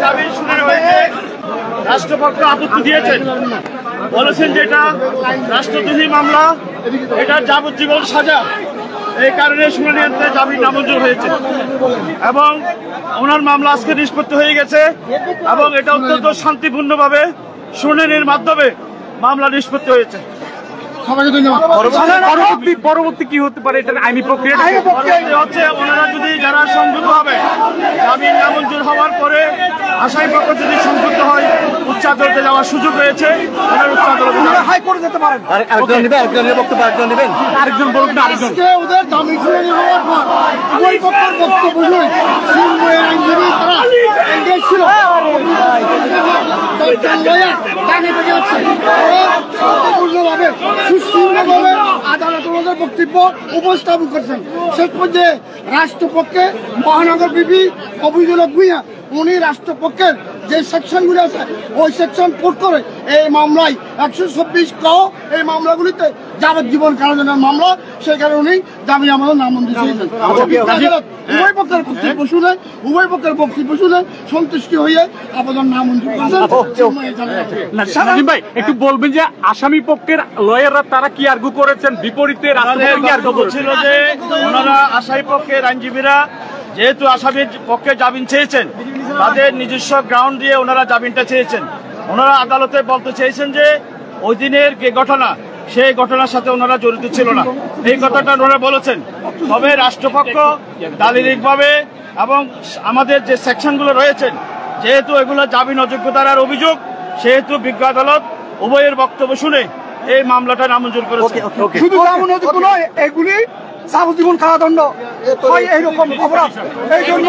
জামিন শুনানি হয়েছে, রাষ্ট্রপক্ষ আপত্তি দিয়েছেন, বলেছেন যে এটা রাষ্ট্রদ্রোহী মামলা, এটা যাবজ্জীবন সাজা, এই কারণে শুনানি জামিন নামঞ্জুর হয়েছে এবং ওনার মামলা আজকে নিষ্পত্তি হয়ে গেছে এবং এটা অত্যন্ত শান্তিপূর্ণভাবে শুনানির মাধ্যমে মামলা নিষ্পত্তি হয়েছে। পরবর্তী কি হতে পারে এটা আইনি প্রক্রিয়া হচ্ছে, ওনারা যদি যারা সংযুক্ত হবে, জামিন নামঞ্জুর হওয়ার পরে আসামি পক্ষ যদি সংযুক্ত হয়, উচ্চ আদালতে যাওয়ার সুযোগ রয়েছে, উচ্চ আদালতে হাইকোর্টে যেতে পারেন। আরেকজন বলুন না, আরেকজন ওদের জামিন শুনানি হওয়ার পর ওই পক্ষের বক্তব্য শুনে আইনজীবী তারা এনগেজ ছিল, সুশৃঙ্খলভাবে আদালতের বক্তব্য উপস্থাপন করেছেন। শেষ পর্যায়ে রাষ্ট্রপক্ষে মহানগর বিপি অভিযোগ ভূঁইয়া উনি রাষ্ট্রপক্ষের যে সেকশনগুলো আছে ওই সেকশন কোট করে এই মামলায় 126 ক এই মামলাগুলিতে যাবজ্জীবন কারাদণ্ডের মামলা, সেই কারণে উনি জামিন আমাদের নামঞ্জুর দিয়েছেন। উভয় পক্ষের বক্তব্য শুনে সন্তুষ্টি হয়ে আবেদন নামঞ্জুর করেছেন। ভাই একটু বলবেন যে আসামি পক্ষের লয়াররা তারা কি আর্গু করেছেন, বিপরীতে ছিল যে ওনারা আসামি পক্ষের আইনজীবীরা যেহেতু আসামির পক্ষে জামিন চেয়েছেন, তাদের নিজস্ব গ্রাউন্ড দিয়ে ওনারা জামিনটা চেয়েছেন। ওনারা আদালতে বলতে চেয়েছেন যে ওই দিনের যে ঘটনা, সেই ঘটনার সাথে ওনারা জড়িত ছিল না, এই কথাটা ওনারা বলেছেন। তবে রাষ্ট্রপক্ষ দালিলিকভাবে এবং আমাদের যে সেকশনগুলো রয়েছেন, যেহেতু এগুলো জামিন অযোগ্যতার অভিযোগ, সেহেতু বিজ্ঞ আদালত উভয়ের বক্তব্য শুনে এই মামলাটা নামঞ্জুর করেছে। শুধু জামিন অযোগ্য নয়, এগুলি যাবজ্জীবন কারাদণ্ড এইরকম অপরাধ। এই জন্য